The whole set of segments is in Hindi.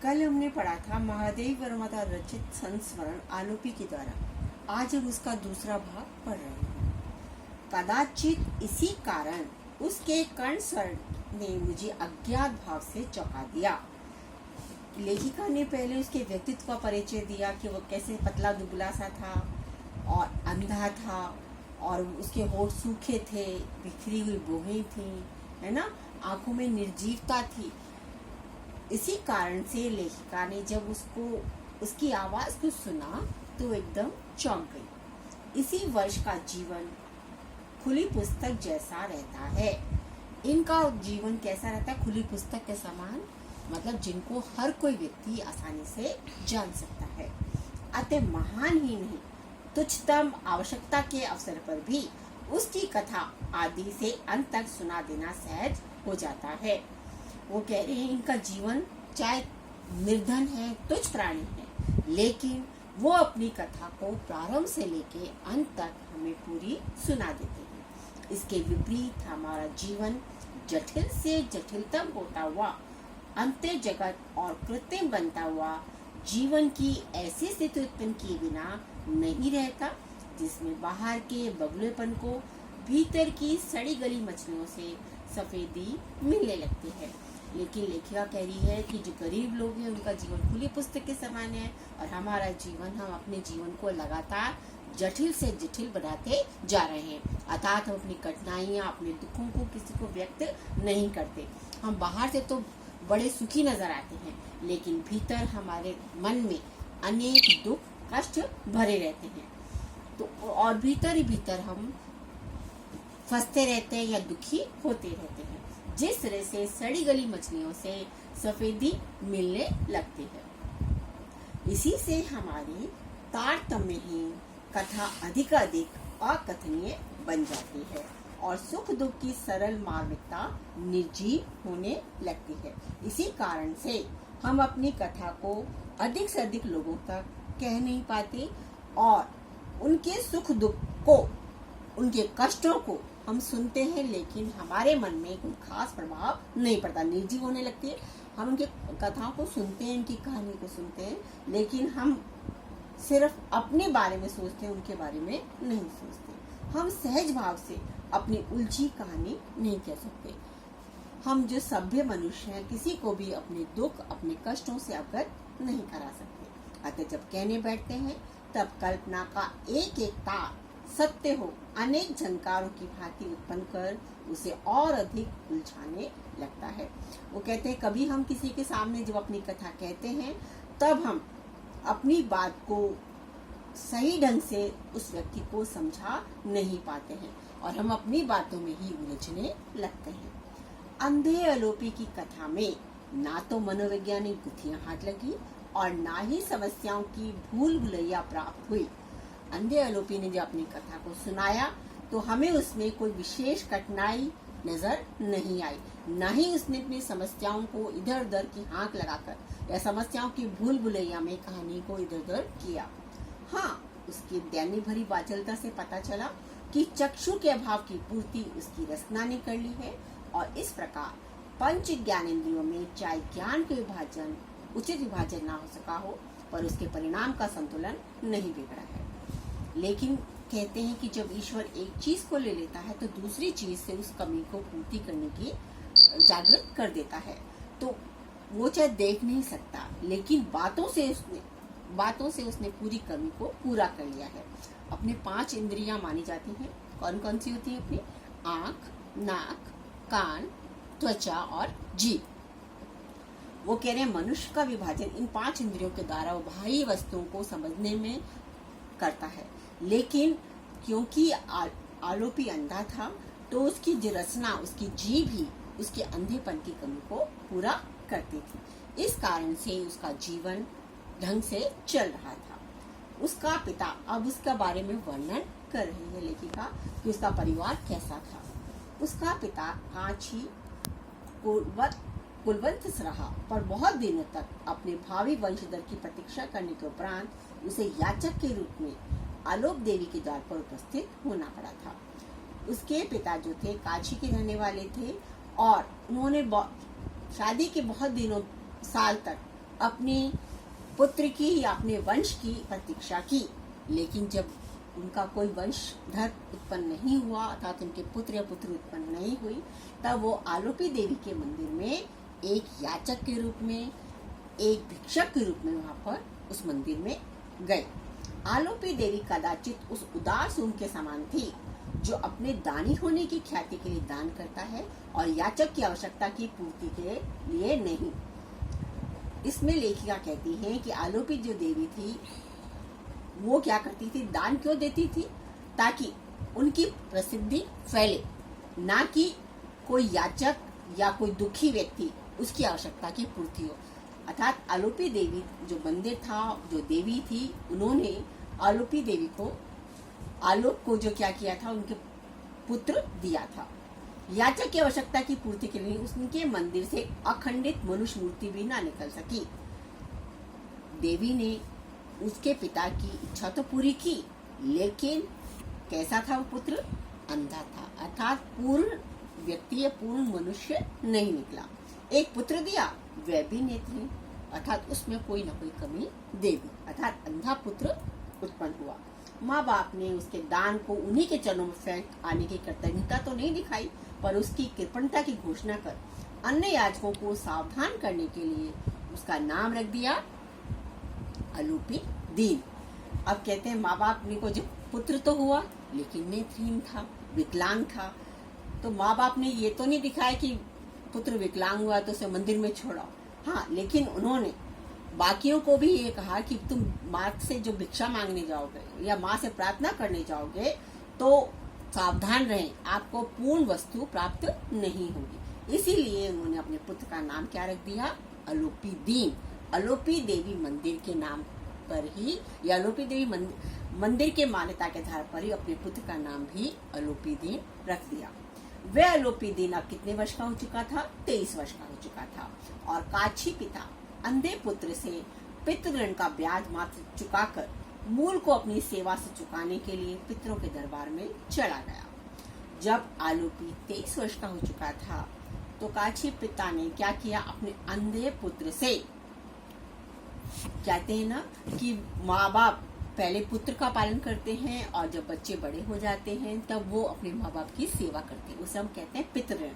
कल हमने पढ़ा था महादेव वर्मा द्वारा रचित संस्मरण आलोपी के द्वारा। आज हम उसका दूसरा भाग पढ़ रहे हैं। कदाचित इसी कारण उसके कर्ण स्वर ने मुझे अज्ञात भाव से चौंका दिया। लेखिका ने पहले उसके व्यक्तित्व का परिचय दिया कि वो कैसे पतला दुबला सा था और अंधा था और उसके होठ सूखे थे, बिखरी हुई भौहें थी, है ना, आंखों में निर्जीवता थी। इसी कारण से लेखिका ने जब उसकी आवाज को सुना तो एकदम चौंक गई। इसी वर्ष का जीवन खुली पुस्तक जैसा रहता है। इनका जीवन कैसा रहता है? खुली पुस्तक के समान, मतलब जिनको हर कोई व्यक्ति आसानी से जान सकता है। अतः महान ही नहीं, तुच्छतम आवश्यकता के अवसर पर भी उसकी कथा आदि से अंत तक सुना देना सहज हो जाता है। वो कह रहे हैं इनका जीवन चाहे निर्धन है, तुच्छ प्राणी है, लेकिन वो अपनी कथा को प्रारंभ से लेके अंत तक हमें पूरी सुना देते हैं। इसके विपरीत हमारा जीवन जटिल से जटिलतम होता हुआ, अंत्य जगत और कृत्रिम बनता हुआ जीवन की ऐसी स्थिति उत्पन्न किए बिना नहीं रहता जिसमें बाहर के बगलेपन को भीतर की सड़ी गली मछलियों से सफेदी मिलने लगती है। लेकिन लेखिका कह रही है कि जो गरीब लोग हैं उनका जीवन खुली पुस्तक के समान है और हमारा जीवन, हम अपने जीवन को लगातार जटिल से जटिल बनाते जा रहे हैं। अर्थात हम अपनी कठिनाइयाँ, अपने दुखों को किसी को व्यक्त नहीं करते। हम बाहर से तो बड़े सुखी नजर आते हैं, लेकिन भीतर हमारे मन में अनेक दुख कष्ट भरे रहते हैं। तो और भीतर ही भीतर हम फंसते रहते हैं या दुखी होते रहते हैं, जिस तरह से सड़ी गली मछलियों से सफेदी मिलने लगती है। इसी से हमारी तारतम्यहीन कथा अधिक अकथनीय बन जाती है और सुख दुख की सरल मार्मिकता निर्जीव होने लगती है। इसी कारण से हम अपनी कथा को अधिक से अधिक लोगों तक कह नहीं पाते और उनके सुख दुख को, उनके कष्टों को हम सुनते हैं, लेकिन हमारे मन में कोई खास प्रभाव नहीं पड़ता, निर्जीव होने लगती है। हम उनकी कथाओं को सुनते हैं, उनकी कहानी को सुनते हैं, लेकिन हम सिर्फ अपने बारे में सोचते हैं, उनके बारे में नहीं सोचते। हम सहज भाव से अपनी उलझी कहानी नहीं कह सकते। हम जो सभ्य मनुष्य हैं, किसी को भी अपने दुख, अपने कष्टों से अवगत नहीं करा सकते। अतः जब कहने बैठते हैं तब कल्पना का एक एक तार सत्य हो अनेक झनकारों की भांति उत्पन्न कर उसे और अधिक उलझाने लगता है। वो कहते हैं कभी हम किसी के सामने जब अपनी कथा कहते हैं तब हम अपनी बात को सही ढंग से उस व्यक्ति को समझा नहीं पाते हैं और हम अपनी बातों में ही उलझने लगते हैं। अंधे आलोपी की कथा में ना तो मनोवैज्ञानिक गुत्थियां हाथ लगी और ना ही समस्याओं की भूल भुलैया प्राप्त हुई। अंधे आलोपी ने जब अपनी कथा को सुनाया तो हमें उसमें कोई विशेष कठिनाई नजर नहीं आई, न ही उसने अपनी समस्याओं को इधर उधर की हाँक लगाकर या समस्याओं की भूल भुलैया में कहानी को इधर उधर किया। हाँ, उसकी दैन्य भरी बाचलता से पता चला कि चक्षु के अभाव की पूर्ति उसकी रचना ने कर ली है और इस प्रकार पंच ज्ञानेंद्रियों में चाहे ज्ञान के विभाजन, उचित विभाजन ना हो सका हो, पर उसके परिणाम का संतुलन नहीं बिगड़ा है। लेकिन कहते हैं कि जब ईश्वर एक चीज को ले लेता है तो दूसरी चीज से उस कमी को पूर्ति करने की जागृत कर देता है। तो वो चाहे देख नहीं सकता, लेकिन बातों से उसने पूरी कमी को पूरा कर लिया है। अपने 5 इंद्रियां मानी जाती हैं। कौन कौन सी होती है अपनी? आंख, नाक, कान, त्वचा और जीभ। वो कह रहे हैं मनुष्य का विभाजन इन 5 इंद्रियों के द्वारा वो बाह्य वस्तुओं को समझने में करता है, लेकिन क्योंकि आलोपी अंधा था तो उसकी जो रचना, उसकी जीभ ही उसके अंधेपन की कमी को पूरा करती थी। इस कारण से उसका जीवन ढंग से चल रहा था। उसका पिता, अब उसका बारे में वर्णन कर रही है लेखिका कि उसका परिवार कैसा था। उसका पिता कांची कुलवंत रहा, पर बहुत दिनों तक अपने भावी वंशधर की प्रतीक्षा करने के उपरांत उसे याचक के रूप में आलोक देवी के द्वार पर उपस्थित होना पड़ा था। उसके पिता जो थे काशी के रहने वाले थे और उन्होंने शादी के बहुत दिनों साल तक अपनी पुत्र की या अपने वंश की प्रतीक्षा की, लेकिन जब उनका कोई वंशधर उत्पन्न नहीं हुआ, अर्थात उनके पुत्र या पुत्री उत्पन्न नहीं हुई, तब वो आलोपी देवी के मंदिर में एक याचक के रूप में, एक भिक्षक के रूप में वहां पर उस मंदिर में गए। आलोपी देवी कदाचित उस उदास ऊन के समान थी जो अपने दानी होने की ख्याति के लिए दान करता है और याचक की आवश्यकता की पूर्ति के लिए नहीं। इसमें लेखिका कहती है कि आलोपी जो देवी थी वो क्या करती थी, दान क्यों देती थी, ताकि उनकी प्रसिद्धि फैले, ना कि कोई याचक या कोई दुखी व्यक्ति उसकी आवश्यकता की पूर्ति हो। अर्थात आलोपी देवी जो मंदिर था, जो देवी थी, उन्होंने आलोपी देवी को, आलोक को जो क्या किया था, उनके पुत्र दिया था। याचक की आवश्यकता की पूर्ति के लिए उनके मंदिर से अखंडित मनुष्य मूर्ति भी ना निकल सकी। देवी ने उसके पिता की इच्छा तो पूरी की, लेकिन कैसा था वो पुत्र, अंधा था, अर्थात पूर्ण व्यक्ति या पूर्ण मनुष्य नहीं निकला। एक पुत्र दिया, वह भी नेत्रहीन, अर्थात उसमें कोई न कोई कमी देवी, अर्थात अंधा पुत्र उत्पन्न हुआ। माँ बाप ने उसके दान को उन्हीं के चरणों में फेंक आने की कृतज्ञता तो नहीं दिखाई, पर उसकी कृपणता की घोषणा कर अन्य याचकों को सावधान करने के लिए उसका नाम रख दिया आलोपी दीन। अब कहते हैं माँ बाप ने को, जब पुत्र तो हुआ लेकिन नेत्रहीन था, विकलांग था, तो माँ बाप ने ये तो नहीं दिखाया कि पुत्र विकलांग हुआ तो उसे मंदिर में छोड़ाओ। हाँ, लेकिन उन्होंने बाकियों को भी ये कहा कि तुम माँ से जो भिक्षा मांगने जाओगे या माँ से प्रार्थना करने जाओगे तो सावधान रहें, आपको पूर्ण वस्तु प्राप्त नहीं होगी। इसीलिए उन्होंने अपने पुत्र का नाम क्या रख दिया, आलोपी दीन। आलोपी देवी मंदिर के नाम पर ही, या आलोपी देवी मंदिर के मान्यता के आधार पर ही अपने पुत्र का नाम भी आलोपी दीन रख दिया। वह आलोपी दीन अब कितने वर्ष का हो चुका था, 23 वर्ष का हो चुका था, और काछी पिता अंधे पुत्र से पितृऋण का ब्याज मात्र चुकाकर मूल को अपनी सेवा से चुकाने के लिए पितरों के दरबार में चला गया। जब आलोपी 23 वर्ष का हो चुका था तो काछी पिता ने क्या किया, अपने अंधे पुत्र से, कहते हैं ना कि माँ बाप पहले पुत्र का पालन करते हैं और जब बच्चे बड़े हो जाते हैं तब वो अपने माँ बाप की सेवा करते हैं, उसे हम कहते हैं पितृऋण।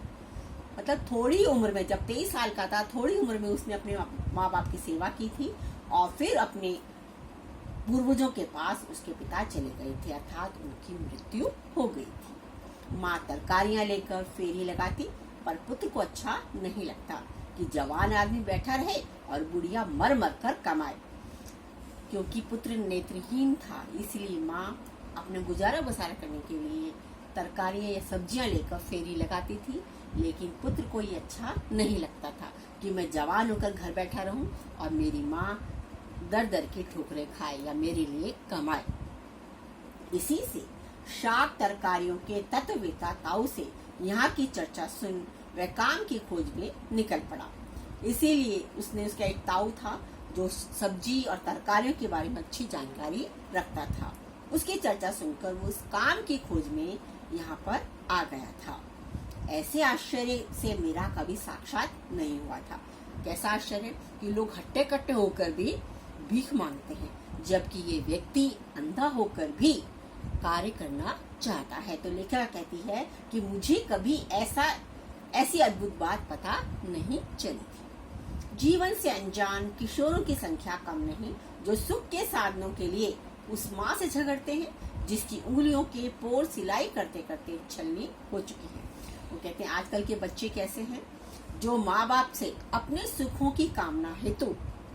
मतलब थोड़ी उम्र में, जब 23 साल का था, थोड़ी उम्र में उसने अपने माँ बाप की सेवा की थी और फिर अपने पूर्वजों के पास उसके पिता चले गए थे, अर्थात उनकी मृत्यु हो गई थी। माँ तरकारियां लेकर फेरी लगाती, पर पुत्र को अच्छा नहीं लगता कि जवान आदमी बैठा रहे और बुढ़िया मर मर कर कमाए। क्योंकि पुत्र नेत्रहीन था, इसलिए माँ अपने गुजारा बसारा करने के लिए तरकारियां या सब्जियां लेकर फेरी लगाती थी, लेकिन पुत्र को ये अच्छा नहीं लगता था कि मैं जवान होकर घर बैठा रहूं और मेरी माँ दर दर की ठोकरें खाए या मेरे लिए कमाए। इसी से शाक तरकारियों के तत्ववेता ताऊ से यहाँ की चर्चा सुन वह काम की खोज में निकल पड़ा। इसीलिए उसने, उसका एक ताऊ था जो सब्जी और तरकारियों के बारे में अच्छी जानकारी रखता था, उसकी चर्चा सुनकर वो उस काम की खोज में यहाँ पर आ गया था। ऐसे आश्चर्य से मेरा कभी साक्षात नहीं हुआ था। कैसा आश्चर्य कि लोग हट्टे कट्टे होकर भी भीख मांगते हैं, जबकि ये व्यक्ति अंधा होकर भी कार्य करना चाहता है। तो लेखिका कहती है कि मुझे कभी ऐसी अद्भुत बात पता नहीं चली थी। जीवन से अनजान किशोरों की संख्या कम नहीं जो सुख के साधनों के लिए उस माँ से झगड़ते हैं जिसकी उंगलियों के पोर सिलाई करते करते छलनी हो चुकी है। वो कहते हैं आजकल के बच्चे कैसे हैं, जो माँ बाप से अपने सुखों की कामना हेतु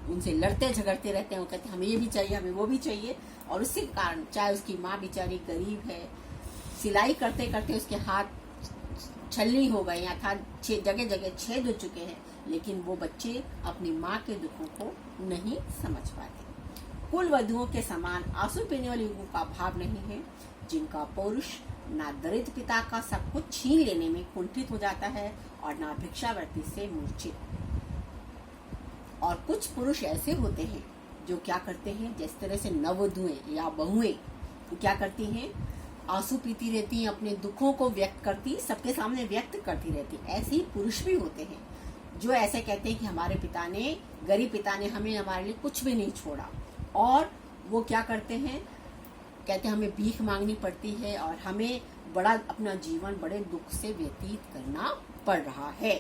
उनसे लड़ते झगड़ते रहते हैं। वो कहते हैं हमें ये भी चाहिए, हमें वो भी चाहिए, और उसके कारण चाहे उसकी माँ बेचारी गरीब है, सिलाई करते करते उसके हाथ छलनी हो गए, अर्थात जगह जगह छेद हो चुके हैं, लेकिन वो बच्चे अपनी माँ के दुखों को नहीं समझ पाते। कुल वधुओं के समान आंसू पीने वाले युगों का भाव नहीं है, जिनका पौरुष ना दरिद्र पिता का सब कुछ छीन लेने में कुंठित हो जाता है और ना भिक्षावृत्ति से मूर्छित। और कुछ पुरुष ऐसे होते हैं जो क्या करते हैं, जिस तरह से नववधुएं या बहुएं क्या करती हैं, आंसू पीती रहती हैं, अपने दुखों को व्यक्त करती, सबके सामने व्यक्त करती रहती। ऐसे ही पुरुष भी होते हैं जो ऐसे कहते हैं कि हमारे पिता ने, गरीब पिता ने हमें, हमारे लिए कुछ भी नहीं छोड़ा, और वो क्या करते हैं, कहते हैं हमें भीख मांगनी पड़ती है और हमें बड़ा अपना जीवन बड़े दुख से व्यतीत करना पड़ रहा है।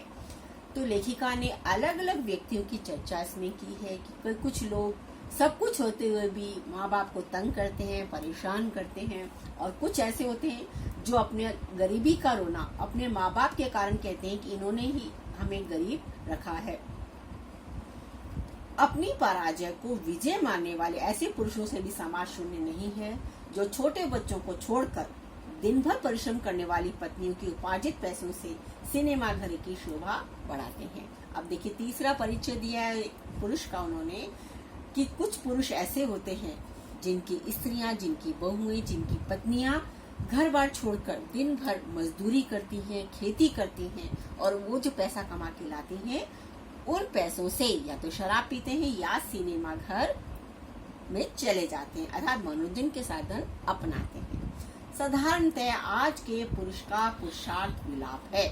तो लेखिका ने अलग अलग व्यक्तियों की चर्चा इसमें की है कि कुछ लोग सब कुछ होते हुए भी माँ बाप को तंग करते हैं, परेशान करते हैं, और कुछ ऐसे होते हैं जो अपने गरीबी का रोना अपने माँ बाप के कारण कहते हैं कि इन्होंने ही हमें गरीब रखा है। अपनी पराजय को विजय मानने वाले ऐसे पुरुषों से भी समाज शून्य नहीं है, जो छोटे बच्चों को छोड़कर दिन भर परिश्रम करने वाली पत्नियों की उपार्जित पैसों से सिनेमा घर की शोभा बढ़ाते हैं। अब देखिए तीसरा परिचय दिया है पुरुष का उन्होंने, कि कुछ पुरुष ऐसे होते हैं जिनकी स्त्रियां, जिनकी बहुएं, जिनकी पत्नियां घर बार छोड़कर दिन भर मजदूरी करती हैं, खेती करती हैं, और वो जो पैसा कमा के लाती हैं उन पैसों से या तो शराब पीते हैं या सिनेमा घर में चले जाते हैं, अर्थात मनोरंजन के साधन अपनाते हैं। साधारणतः आज के पुरुष का पुरुषार्थ विलाप है।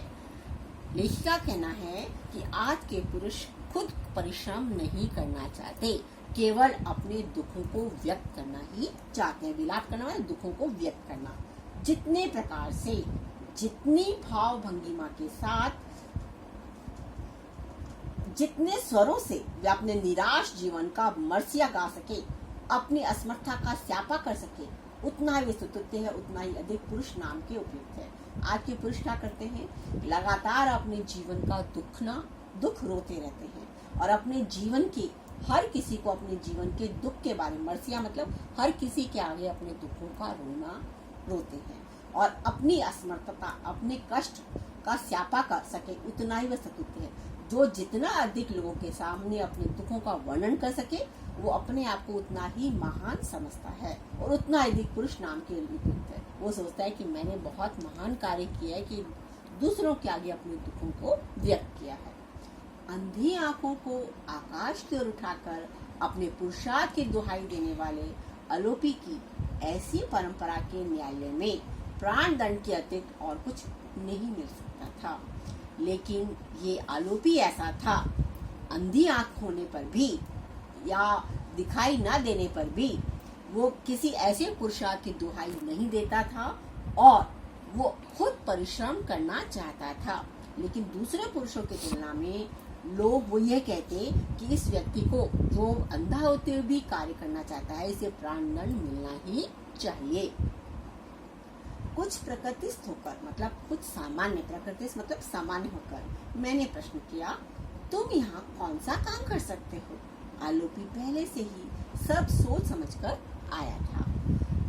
लेखिका कहना है कि आज के पुरुष खुद परिश्रम नहीं करना चाहते, केवल अपने दुखों को व्यक्त करना ही चाहते हैं। विलाप करना मतलब दुखों को व्यक्त करना। जितने प्रकार से, जितनी भाव भंगिमा के साथ, जितने स्वरों से वे अपने निराश जीवन का मरसिया गा सके, अपनी असमर्थता का स्यापा कर सके, उतना ही स्तुत्य है, उतना ही अधिक पुरुष नाम के उपयुक्त है। आज के पुरुष क्या करते हैं, लगातार अपने जीवन का दुख रोते रहते हैं, और अपने जीवन के हर किसी को अपने जीवन के दुख के बारे में, मरसिया मतलब हर किसी के आगे अपने दुखों का रोना रोते हैं, और अपनी असमर्थता, अपने कष्ट का स्यापा कर सके, उतना ही वह स्तुत्य है। जो जितना अधिक लोगों के सामने अपने दुखों का वर्णन कर सके, वो अपने आप को उतना ही महान समझता है, और उतना अधिक पुरुष नाम के उपयुक्त है। वो सोचता है कि मैंने बहुत महान कार्य किया है, कि दूसरों के आगे अपने दुखों को व्यक्त किया है। अंधी आंखों को आकाश की ओर उठाकर अपने पुरुषार्थ की दुहाई देने वाले अलोपी की ऐसी परंपरा के न्यायालय में प्राण दंड के अतिरिक्त और कुछ नहीं मिल सकता था। लेकिन ये आलोपी ऐसा था, अंधी आंख होने पर भी या दिखाई न देने पर भी वो किसी ऐसे पुरुषार्थ की दुहाई नहीं देता था, और वो खुद परिश्रम करना चाहता था। लेकिन दूसरे पुरुषों की तुलना में लोग वो ये कहते कि इस व्यक्ति को, जो अंधा होते हुए भी कार्य करना चाहता है, इसे प्राणदंड मिलना ही चाहिए। कुछ प्रकृतिस्थ होकर, मतलब कुछ सामान्य, प्रकृतिस्थ मतलब सामान्य होकर मैंने प्रश्न किया, तुम यहाँ कौन सा काम कर सकते हो? आलोपी पहले से ही सब सोच समझकर आया था।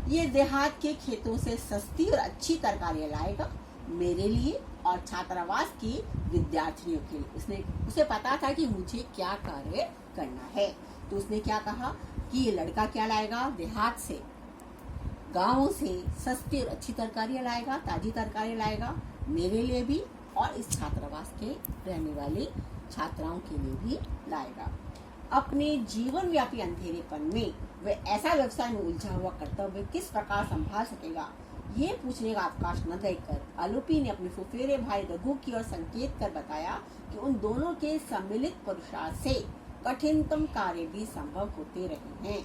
ये देहात के खेतों से सस्ती और अच्छी तरकारियां लाएगा मेरे लिए और छात्रावास की विद्यार्थियों के लिए। उसे पता था कि मुझे क्या कार्य करना है, तो उसने क्या कहा कि ये लड़का क्या लाएगा, देहात से, गांवों से सस्ती और अच्छी तरकारियां लाएगा, ताजी तरकारियां लाएगा मेरे लिए भी और इस छात्रावास के रहने वाली छात्राओं के लिए भी लाएगा। अपने जीवन व्यापी अंधेरेपन में वह ऐसा व्यवसाय में उलझा हुआ कर्तव्य किस प्रकार संभाल सकेगा, ये पूछने का अवकाश न देकर आलोपी ने अपने फुफेरे भाई रघु की ओर संकेत कर बताया कि उन दोनों के सम्मिलित पुरुषार्थ से कठिनतम कार्य भी संभव होते रहे हैं।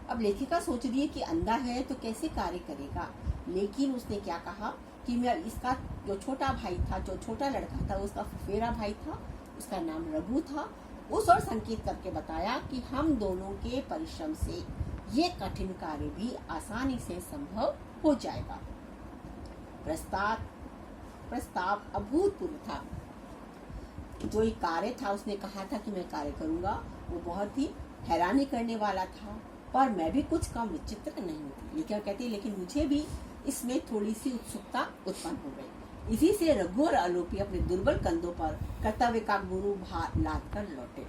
अब लेखिका सोच रही है कि अंधा है तो कैसे कार्य करेगा, लेकिन उसने क्या कहा कि मैं, इसका जो छोटा भाई था, जो छोटा लड़का था, उसका फुफेरा भाई था, उसका नाम रघु था, उस और संकेत करके बताया कि हम दोनों के परिश्रम से ये कठिन कार्य भी आसानी से संभव हो जाएगा। प्रस्ताव अभूतपूर्व था। जो ये कार्य था, उसने कहा था कि मैं कार्य करूंगा, वो बहुत ही हैरानी करने वाला था, पर मैं भी कुछ कम विचित्र नहीं थी। लेकिन कहती, लेकिन मुझे भी इसमें थोड़ी सी उत्सुकता उत्पन्न हो गई। इसी से रघु और आलोपी अपने दुर्बल कंधों पर कर्तव्य का गुरु भार लाद कर लौटे।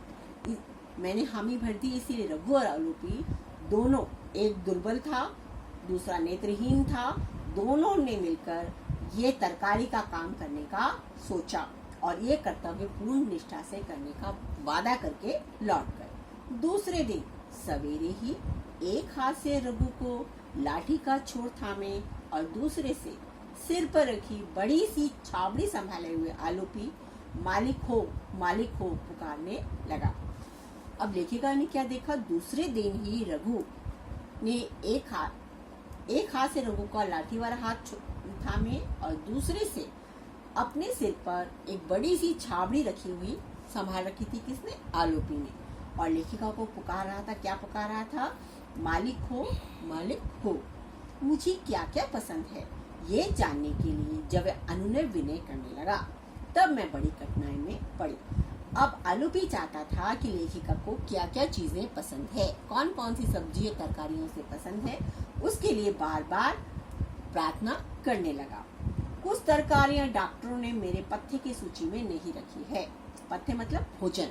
मैंने हामी भर दी, इसीलिए रघु और आलोपी दोनों, एक दुर्बल था, दूसरा नेत्रहीन था, दोनों ने मिलकर ये तरकारी का काम करने का सोचा और ये कर्तव्य पूर्ण निष्ठा से करने का वादा करके लौट गए। दूसरे दिन सवेरे ही एक हाथ से रघु को लाठी का छोर थामे और दूसरे से सिर पर रखी बड़ी सी छाबड़ी संभाले हुए आलोपी मालिक हो पुकारने लगा। अब लेखिका ने क्या देखा, दूसरे दिन ही रघु ने एक हाथ से रघु का लाठी वाला हाथ थामे और दूसरे से अपने सिर पर एक बड़ी सी छाबड़ी रखी हुई संभाल रखी थी। किसने? आलोपी ने। और लेखिका को पुकार रहा था। क्या पुकार रहा था? मालिक हो, मुझे क्या क्या पसंद है, ये जानने के लिए जब अनुनय विनय करने लगा तब मैं बड़ी कठिनाई में पड़ी। अब आलोपी चाहता था कि लेखिका को क्या क्या चीजें पसंद है, कौन कौन सी सब्जी और तरकारियों से पसंद है, उसके लिए बार बार प्रार्थना करने लगा। कुछ तरकारियां डॉक्टरों ने मेरे पथ्य की सूची में नहीं रखी है। पथ्य मतलब भोजन।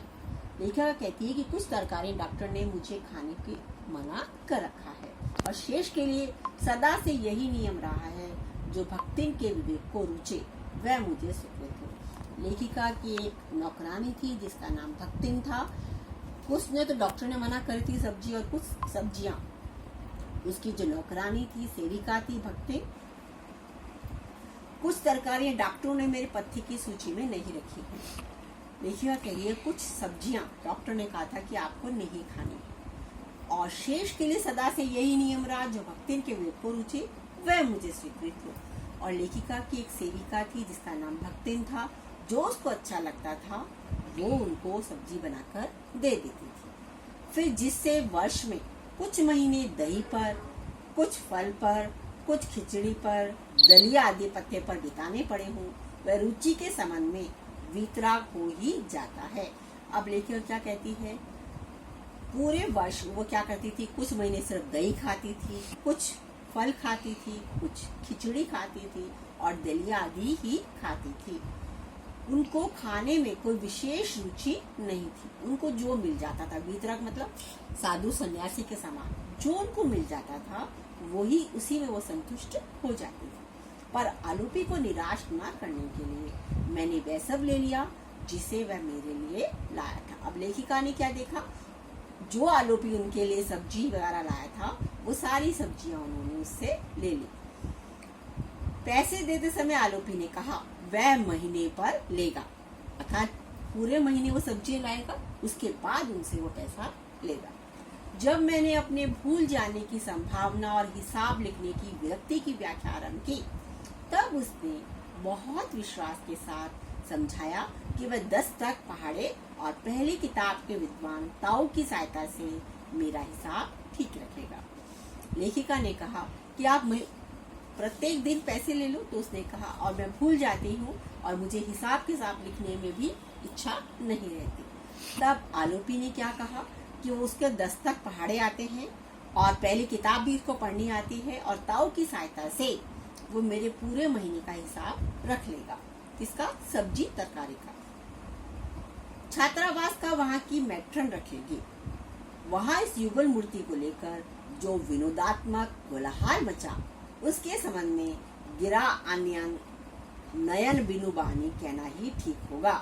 लेखिका कहती है कि कुछ तरकारियां डॉक्टर ने मुझे खाने की मना कर रखा है और शेष के लिए सदा से यही नियम रहा है, जो भक्तिन के विवेक को रुचे वह मुझे स्वीकृत हो। लेखिका की एक नौकरानी थी जिसका नाम भक्तिन था। कुछ ने तो डॉक्टर ने मना करी थी सब्जी, और कुछ सब्जियां उसकी जो नौकरानी थी, सेविका थी भक्तिन। कुछ तरकारियां डॉक्टरों ने मेरे पथ्य की सूची में नहीं रखी है। लेखिका कह रही है कुछ सब्जियां डॉक्टर ने कहा था कि आपको नहीं खानी, और शेष के लिए सदा से यही नियम रहा, जो भक्तिन के विवेक को रुचे वह मुझे स्वीकृत हो। और लेखिका की एक सेविका थी जिसका नाम भक्तिन था। जो उसको अच्छा लगता था वो उनको सब्जी बनाकर दे देती थी। फिर जिससे वर्ष में कुछ महीने दही पर, कुछ फल पर, कुछ खिचड़ी पर, दलिया आदि पत्ते पर बिताने पड़े हों, वह रुचि के संबंध में वीतराग हो ही जाता है। अब लेखिका क्या कहती है, पूरे वर्ष वो क्या करती थी, कुछ महीने सिर्फ दही खाती थी, कुछ फल खाती थी, कुछ खिचड़ी खाती थी और दलिया आदि ही खाती थी। उनको खाने में कोई विशेष रुचि नहीं थी। उनको जो मिल जाता था, वीतराग मतलब साधु सन्यासी के समान, जो उनको मिल जाता था वही, उसी में वो संतुष्ट हो जाती थी। पर आलोपी को निराश न करने के लिए मैंने वह सब ले लिया जिसे वह मेरे लिए लाया था। अब लेखिका ने क्या देखा, जो आलोपी उनके लिए सब्जी वगैरह लाया था वो सारी सब्जियां उन्होंने उससे ले ली। पैसे देते समय आलोपी ने कहा वह महीने पर लेगा, अर्थात पूरे महीने वो सब्जी लाएगा, उसके बाद उनसे वो पैसा लेगा। जब मैंने अपने भूल जाने की संभावना और हिसाब लिखने की विरक्ति की व्याख्या आरंभ की, तब उसने बहुत विश्वास के साथ समझाया कि वह 10 तक पहाड़े और पहली किताब के विद्वान ताऊ की सहायता से मेरा हिसाब ठीक रखेगा। लेखिका ने कहा कि आप प्रत्येक दिन पैसे ले लो, तो उसने कहा और मैं भूल जाती हूँ और मुझे हिसाब किताब लिखने में भी इच्छा नहीं रहती। तब आलोपी ने क्या कहा कि वो उसके 10 तक पहाड़े आते हैं और पहली किताब भी उसको पढ़नी आती है, और ताऊ की सहायता से वो मेरे पूरे महीने का हिसाब रख लेगा। इसका सब्जी तरकारी का। छात्रावास का वहाँ की मैट्रन रखेगी। वहाँ इस युगल मूर्ति को लेकर जो विनोदात्मक कोलाहल मचा, उसके संबंध में गिरा अन्यन नयन बिनु बहानी कहना ही ठीक होगा।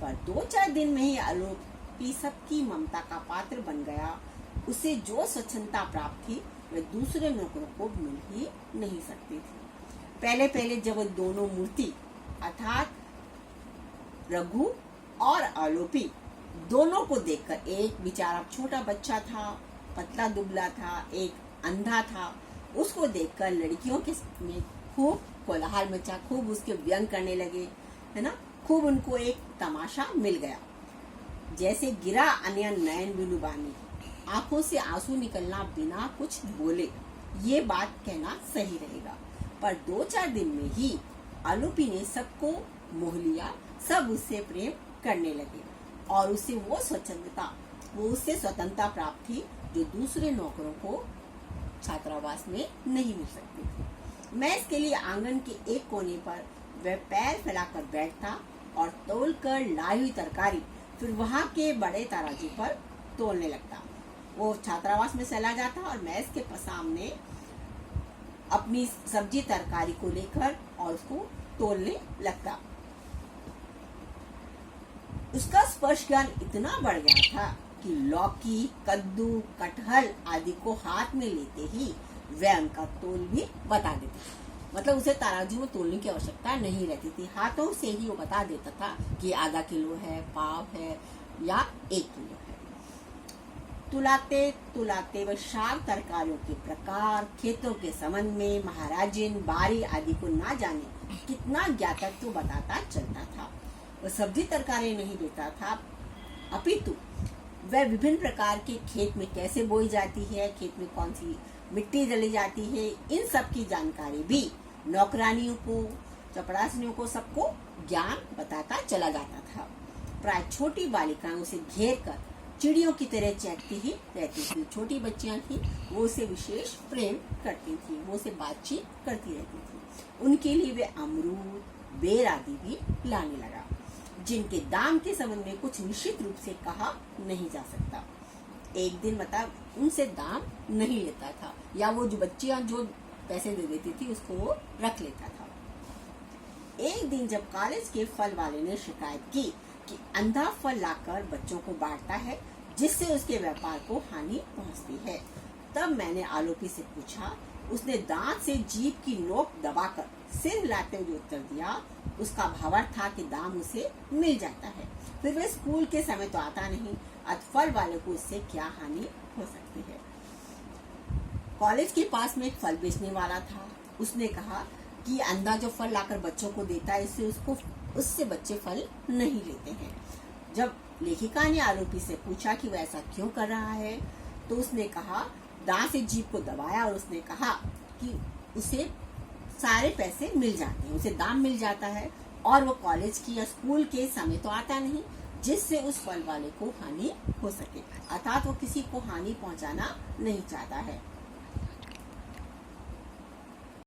पर 2-4 दिन में ही आलोपी सबकी ममता का पात्र बन गया। उसे जो स्वच्छंदता प्राप्त थी वह दूसरे नौकरों को मिल ही नहीं सकती थी। पहले जब वो दोनों मूर्ति अर्थात रघु और आलोपी दोनों को देखकर, एक बेचारा छोटा बच्चा था, पतला दुबला था, एक अंधा था, उसको देखकर लड़कियों के में खूब कोलाहल मचा, खूब उसके व्यंग करने लगे, है ना, खूब उनको एक तमाशा मिल गया। जैसे गिरा अनयन नयन बिनु बानी, आंखों से आंसू निकलना बिना कुछ बोले, ये बात कहना सही रहेगा। पर 2-4 दिन में ही आलोपी ने सबको मोह लिया, सब उससे प्रेम करने लगे और उससे उससे स्वतंत्रता प्राप्त थी जो दूसरे नौकरों को छात्रावास में नहीं मिल सकती थी। मैं इसके लिए आंगन के एक कोने पर वह पैर फैलाकर बैठता और तोल कर लाई हुई तरकारी फिर वहाँ के बड़े तराजू पर तोलने लगता। वो छात्रावास में चला जाता और मैं इसके सामने अपनी सब्जी तरकारी को लेकर और उसको तोलने लगता। उसका स्पर्श ज्ञान इतना बढ़ गया था कि लौकी, कद्दू, कटहल आदि को हाथ में लेते ही वह उनका तोल भी बता देता। मतलब उसे तराजू में तोलने की आवश्यकता नहीं रहती थी, हाथों से ही वो बता देता था कि आधा किलो है, पाव है या 1 किलो है। तुलाते तुलाते वह शाक तरकारियों के प्रकार, खेतों के संबंध में, महाराजिन बारी आदि को ना जाने कितना ज्ञातक तो बताता चलता था। वह सब्जी तरकारी नहीं देता था, अपितु वह विभिन्न प्रकार के खेत में कैसे बोई जाती है, खेत में कौन सी मिट्टी डली जाती है, इन सब की जानकारी भी नौकरानियों को, चपरासियों को, सबको ज्ञान बताता चला जाता था। प्राय छोटी बालिकाएं उसे घेर कर चिड़ियों की तरह चहकती ही रहती थी। छोटी बच्चियां थी, वो उसे विशेष प्रेम करती थी, वो उसे बातचीत करती रहती थी। उनके लिए वे अमरूद, बेर आदि भी लाने लगा, जिनके दाम के संबंध में कुछ निश्चित रूप से कहा नहीं जा सकता। एक दिन मतलब उनसे दाम नहीं लेता था, या वो जो बच्चियां जो पैसे दे देती थी उसको वो रख लेता था। एक दिन जब कॉलेज के फल वाले ने शिकायत की कि अंधा फल लाकर बच्चों को बांटता है, जिससे उसके व्यापार को हानि पहुंचती है, तब मैंने आलोपी से पूछा। उसने दांत से जीभ की नोक दबाकर सिर हिलाते हुए उत्तर दिया। उसका भावार्थ था कि दाम उसे मिल जाता है, फिर वह स्कूल के समय तो आता नहीं, अत फल वाले को इससे क्या हानि हो सकती है। कॉलेज के पास में एक फल बेचने वाला था। उसने कहा कि अंधा जो फल लाकर बच्चों को देता है, उससे बच्चे फल नहीं लेते हैं। जब लेखिका ने आरोपी से पूछा कि वह ऐसा क्यों कर रहा है, तो उसने कहा, दांत से जीभ को दबाया और उसने कहा कि उसे सारे पैसे मिल जाते हैं, उसे दाम मिल जाता है, और वो कॉलेज की या स्कूल के समय तो आता नहीं, जिससे उस फल वाले को हानि हो सके। अर्थात वो किसी को हानि पहुंचाना नहीं चाहता है।